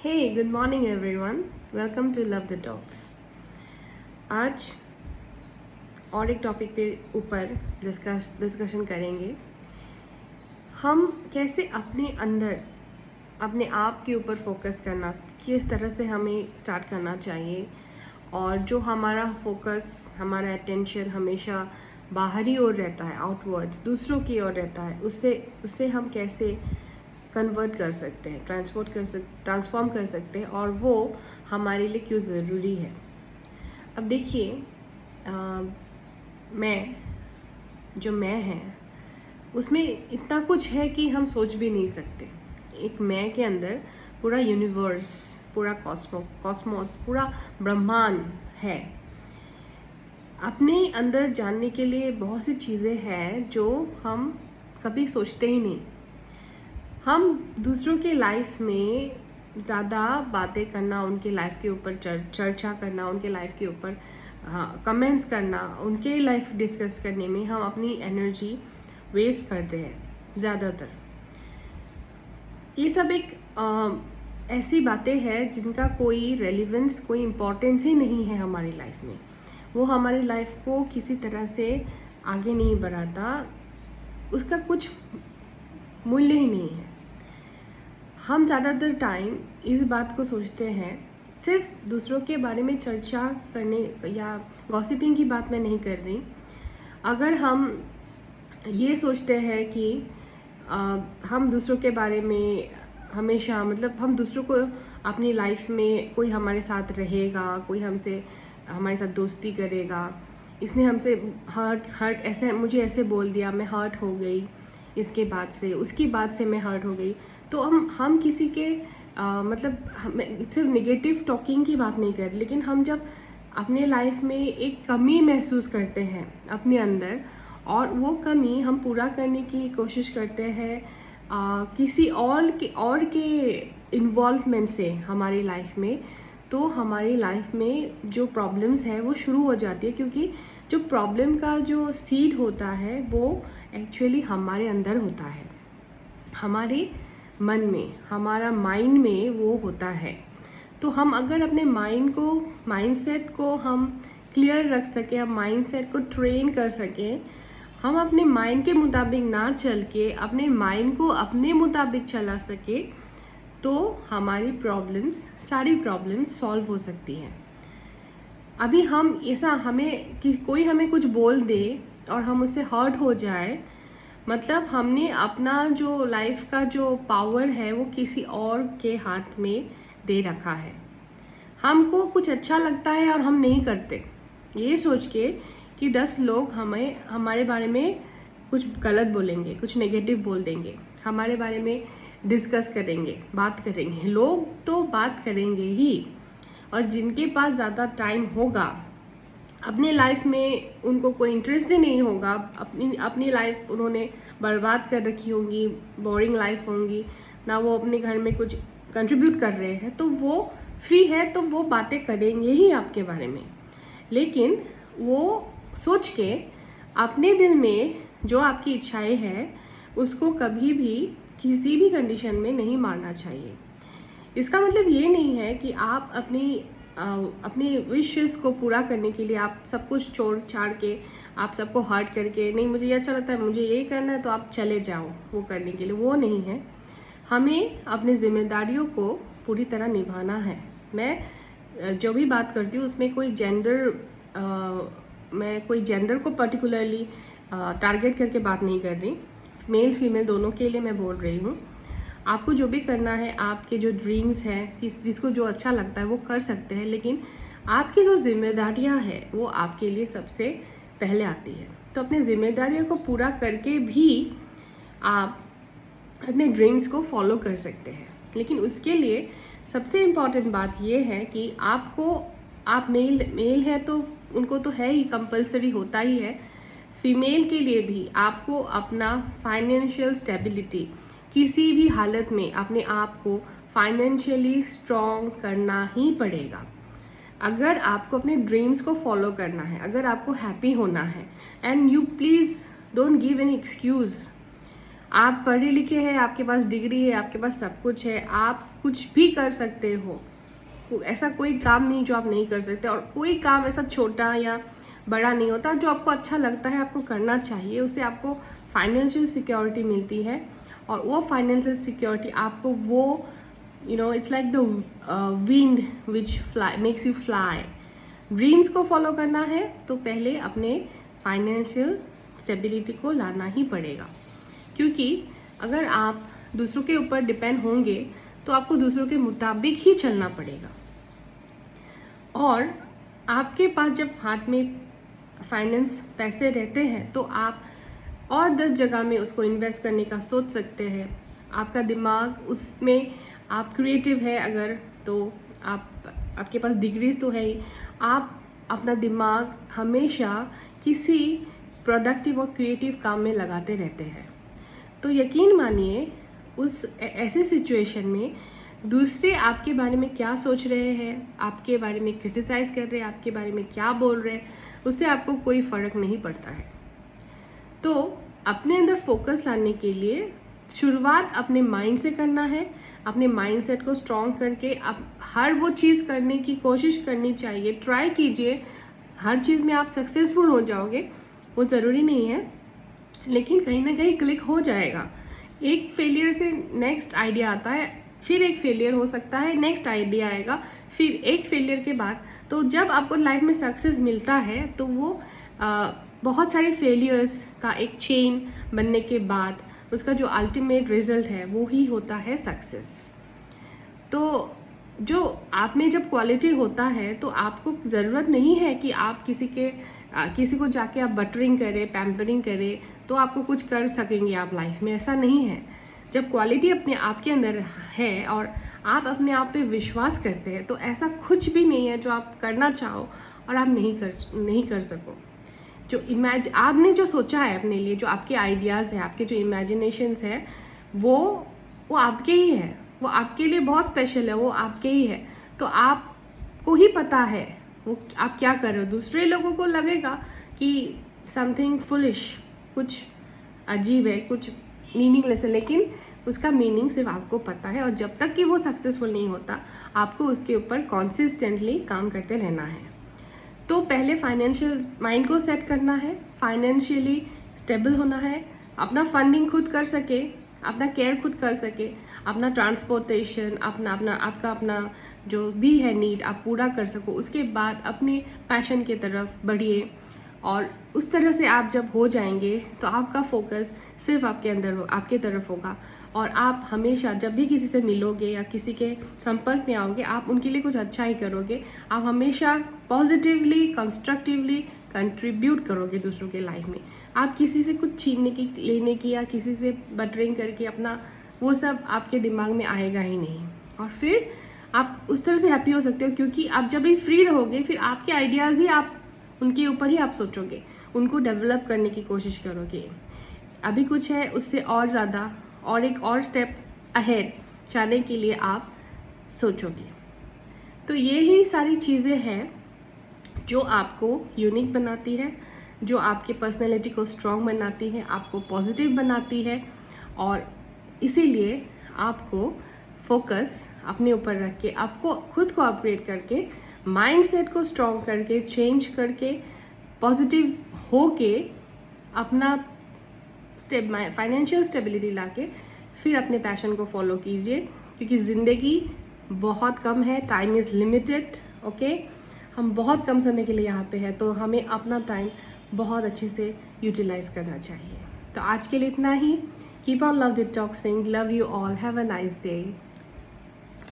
Hey good morning everyone, welcome to love the talks. आज और एक टॉपिक पे ऊपर डिस्कशन करेंगे। हम कैसे अपने अंदर अपने आप के ऊपर फोकस करना, किस तरह से हमें स्टार्ट करना चाहिए, और जो हमारा फोकस, हमारा अटेंशन हमेशा बाहरी ओर रहता है, आउटवर्ड्स दूसरों की ओर रहता है, उससे हम कैसे कन्वर्ट कर सकते हैं, ट्रांसफॉर्म कर सकते हैं, और वो हमारे लिए क्यों ज़रूरी है। अब देखिए, मैं है उसमें इतना कुछ है कि हम सोच भी नहीं सकते। एक मैं के अंदर पूरा यूनिवर्स, पूरा कॉस्मोस, पूरा ब्रह्मांड है। अपने अंदर जानने के लिए बहुत सी चीज़ें हैं जो हम कभी सोचते ही नहीं। हम दूसरों के लाइफ में ज़्यादा बातें करना, उनके लाइफ के ऊपर चर्चा करना, उनके लाइफ के ऊपर कमेंट्स करना, उनके लाइफ डिस्कस करने में हम अपनी एनर्जी वेस्ट करते हैं ज़्यादातर। ये सब एक ऐसी बातें हैं जिनका कोई रेलिवेंस, कोई इम्पोर्टेंस ही नहीं है हमारी लाइफ में। वो हमारी लाइफ को किसी तरह से आगे नहीं बढ़ाता, उसका कुछ मूल्य ही नहीं है। हम ज़्यादातर टाइम इस बात को सोचते हैं, सिर्फ दूसरों के बारे में चर्चा करने या गॉसिपिंग की बात मैं नहीं कर रही। अगर हम ये सोचते हैं कि हम दूसरों के बारे में हमेशा, मतलब हम दूसरों को अपनी लाइफ में, कोई हमारे साथ रहेगा, कोई हमारे साथ दोस्ती करेगा, इसने हमसे हर्ट ऐसे मुझे ऐसे बोल दिया, मैं हर्ट हो गई, इसके बाद से उसकी बात से मैं हर्ट हो गई। तो हम किसी के मतलब सिर्फ नेगेटिव टॉकिंग की बात नहीं कर रहे, लेकिन हम जब अपने लाइफ में एक कमी महसूस करते हैं अपने अंदर, और वो कमी हम पूरा करने की कोशिश करते हैं किसी और के इन्वॉल्वमेंट से हमारी लाइफ में, तो हमारी लाइफ में जो प्रॉब्लम्स है वो शुरू हो जाती है। क्योंकि जो प्रॉब्लम का जो सीड होता है वो एक्चुअली हमारे अंदर होता है, हमारे मन में, हमारा माइंड में वो होता है। तो हम अगर अपने माइंडसेट को हम क्लियर रख सकें, हम माइंडसेट को ट्रेन कर सकें, हम अपने माइंड के मुताबिक ना चल के अपने माइंड को अपने मुताबिक चला सके, तो हमारी सारी प्रॉब्लम्स सॉल्व हो सकती हैं। अभी हम ऐसा, कोई हमें कुछ बोल दे और हम उससे हर्ट हो जाए, मतलब हमने अपना जो लाइफ का जो पावर है वो किसी और के हाथ में दे रखा है। हमको कुछ अच्छा लगता है और हम नहीं करते, ये सोच के कि 10 लोग हमारे बारे में कुछ गलत बोलेंगे, कुछ नेगेटिव बोल देंगे, हमारे बारे में डिस्कस करेंगे, बात करेंगे। लोग तो बात करेंगे ही, और जिनके पास ज़्यादा टाइम होगा, अपने लाइफ में उनको कोई इंटरेस्ट ही नहीं होगा, अपनी लाइफ उन्होंने बर्बाद कर रखी होगी, बोरिंग लाइफ होंगी ना, वो अपने घर में कुछ कंट्रीब्यूट कर रहे हैं, तो वो फ्री है तो वो बातें करेंगे ही आपके बारे में। लेकिन वो सोच के अपने दिल में जो आपकी इच्छाएं हैं उसको कभी भी किसी भी कंडीशन में नहीं मारना चाहिए। इसका मतलब ये नहीं है कि आप अपनी विशेस को पूरा करने के लिए आप सब कुछ छोड़ छाड़ के, आप सबको हर्ट करके, नहीं मुझे ये अच्छा लगता है, मुझे ये करना है, तो आप चले जाओ वो करने के लिए। वो नहीं है। हमें अपनी जिम्मेदारियों को पूरी तरह निभाना है। मैं जो भी बात करती हूँ उसमें मैं कोई जेंडर को पर्टिकुलरली टारगेट करके बात नहीं कर रही, मेल फीमेल दोनों के लिए मैं बोल रही हूँ। आपको जो भी करना है, आपके जो ड्रीम्स हैं, जिसको जो अच्छा लगता है वो कर सकते हैं, लेकिन आपकी जो जिम्मेदारियाँ हैं वो आपके लिए सबसे पहले आती है। तो अपनी जिम्मेदारियों को पूरा करके भी आप अपने ड्रीम्स को फॉलो कर सकते हैं। लेकिन उसके लिए सबसे इम्पॉर्टेंट बात ये है कि आप मेल है तो उनको तो है ही, कंपलसरी होता ही है। फीमेल के लिए भी आपको अपना फाइनेंशियल स्टेबिलिटी, किसी भी हालत में अपने आप को फाइनेंशियली स्ट्रॉन्ग करना ही पड़ेगा। अगर आपको अपने ड्रीम्स को फॉलो करना है, अगर आपको हैप्पी होना है, and you please don't give any excuse. आप पढ़े लिखे हैं, आपके पास डिग्री है, आपके पास सब कुछ है, आप कुछ भी कर सकते हो। ऐसा कोई काम नहीं जो आप नहीं कर सकते, और कोई काम ऐसा छोटा या बड़ा नहीं होता। जो आपको अच्छा लगता है आपको करना चाहिए, उससे आपको फाइनेंशियल सिक्योरिटी मिलती है, और वो फाइनेंशियल सिक्योरिटी आपको वो it's like the wind which fly makes you fly. Dreams को फॉलो करना है तो पहले अपने फाइनेंशियल स्टेबिलिटी को लाना ही पड़ेगा, क्योंकि अगर आप दूसरों के ऊपर डिपेंड होंगे तो आपको दूसरों के मुताबिक ही चलना पड़ेगा। और आपके पास जब हाथ में फाइनेंस पैसे रहते हैं तो आप और 10 जगह में उसको इन्वेस्ट करने का सोच सकते हैं। आपका दिमाग उसमें, आप क्रिएटिव है अगर, तो आपके पास डिग्रीज तो है ही, आप अपना दिमाग हमेशा किसी प्रोडक्टिव और क्रिएटिव काम में लगाते रहते हैं। तो यकीन मानिए उस ऐसे सिचुएशन में दूसरे आपके बारे में क्या सोच रहे हैं, आपके बारे में क्रिटिसाइज़ कर रहे हैं, आपके बारे में क्या बोल रहे हैं, उससे आपको कोई फ़र्क नहीं पड़ता है। तो अपने अंदर फोकस लाने के लिए शुरुआत अपने माइंड से करना है। अपने माइंडसेट को स्ट्रॉन्ग करके आप हर वो चीज़ करने की कोशिश करनी चाहिए। ट्राई कीजिए, हर चीज़ में आप सक्सेसफुल हो जाओगे वो ज़रूरी नहीं है, लेकिन कहीं ना कहीं क्लिक हो जाएगा। एक फेलियर से नेक्स्ट आइडिया आता है, फिर एक फेलियर हो सकता है, नेक्स्ट आइडिया आएगा, फिर एक फेलियर के बाद। तो जब आपको लाइफ में सक्सेस मिलता है तो वो बहुत सारे फेलियर्स का एक चेन बनने के बाद उसका जो अल्टीमेट रिजल्ट है वो ही होता है सक्सेस। तो जो आप में जब क्वालिटी होता है तो आपको ज़रूरत नहीं है कि आप किसी को जाके आप बटरिंग करें, पैम्परिंग करें तो आपको कुछ कर सकेंगे आप लाइफ में। ऐसा नहीं है। जब क्वालिटी अपने आप के अंदर है और आप अपने आप पे विश्वास करते हैं तो ऐसा कुछ भी नहीं है जो आप करना चाहो और आप नहीं कर सको। जो आपने जो सोचा है अपने लिए, जो आपके आइडियाज़ हैं, आपके जो इमेजिनेशंस है, वो आपके ही है, वो आपके लिए बहुत स्पेशल है, वो आपके ही है। तो आपको ही पता है वो आप क्या कर रहे हो। दूसरे लोगों को लगेगा कि समथिंग फुलिश, कुछ अजीब है, कुछ मीनिंगलेस है, लेकिन उसका मीनिंग सिर्फ आपको पता है। और जब तक कि वो सक्सेसफुल नहीं होता आपको उसके ऊपर कॉन्सिस्टेंटली काम करते रहना है। तो पहले फाइनेंशियल माइंड को सेट करना है, फाइनेंशियली स्टेबल होना है, अपना फंडिंग खुद कर सके, अपना केयर खुद कर सके, अपना ट्रांसपोर्टेशन, आपका जो भी है नीड आप पूरा कर सको। उसके बाद अपने पैशन की तरफ बढ़िए, और उस तरह से आप जब हो जाएंगे तो आपका फोकस सिर्फ आपके तरफ होगा। और आप हमेशा जब भी किसी से मिलोगे या किसी के संपर्क में आओगे आप उनके लिए कुछ अच्छा ही करोगे। आप हमेशा पॉजिटिवली, कंस्ट्रक्टिवली कंट्रीब्यूट करोगे दूसरों के लाइफ में। आप किसी से कुछ छीनने की, लेने की या किसी से बटरिंग करके अपना, वो सब आपके दिमाग में आएगा ही नहीं। और फिर आप उस तरह से हैप्पी हो सकते हो, क्योंकि आप जब भी फ्री रहोगे फिर आपके आइडियाज़ ही आप उनके ऊपर ही आप सोचोगे, उनको डेवलप करने की कोशिश करोगे। अभी कुछ है उससे और ज़्यादा और एक और स्टेप अहेड जाने के लिए आप सोचोगे। तो ये ही सारी चीज़ें हैं जो आपको यूनिक बनाती है, जो आपके पर्सनैलिटी को स्ट्रॉन्ग बनाती है, आपको पॉजिटिव बनाती है। और इसीलिए आपको फोकस अपने ऊपर रख के, आपको खुद को अपग्रेड करके, माइंडसेट को स्ट्रॉन्ग करके, चेंज करके, पॉजिटिव हो के अपना फाइनेंशियल स्टेबिलिटी लाके फिर अपने पैशन को फॉलो कीजिए, क्योंकि ज़िंदगी बहुत कम है, टाइम इज़ लिमिटेड। ओके, हम बहुत कम समय के लिए यहाँ पे हैं, तो हमें अपना टाइम बहुत अच्छे से यूटिलाइज़ करना चाहिए। तो आज के लिए इतना ही। Keep on love detoxing, love you all, have a nice day.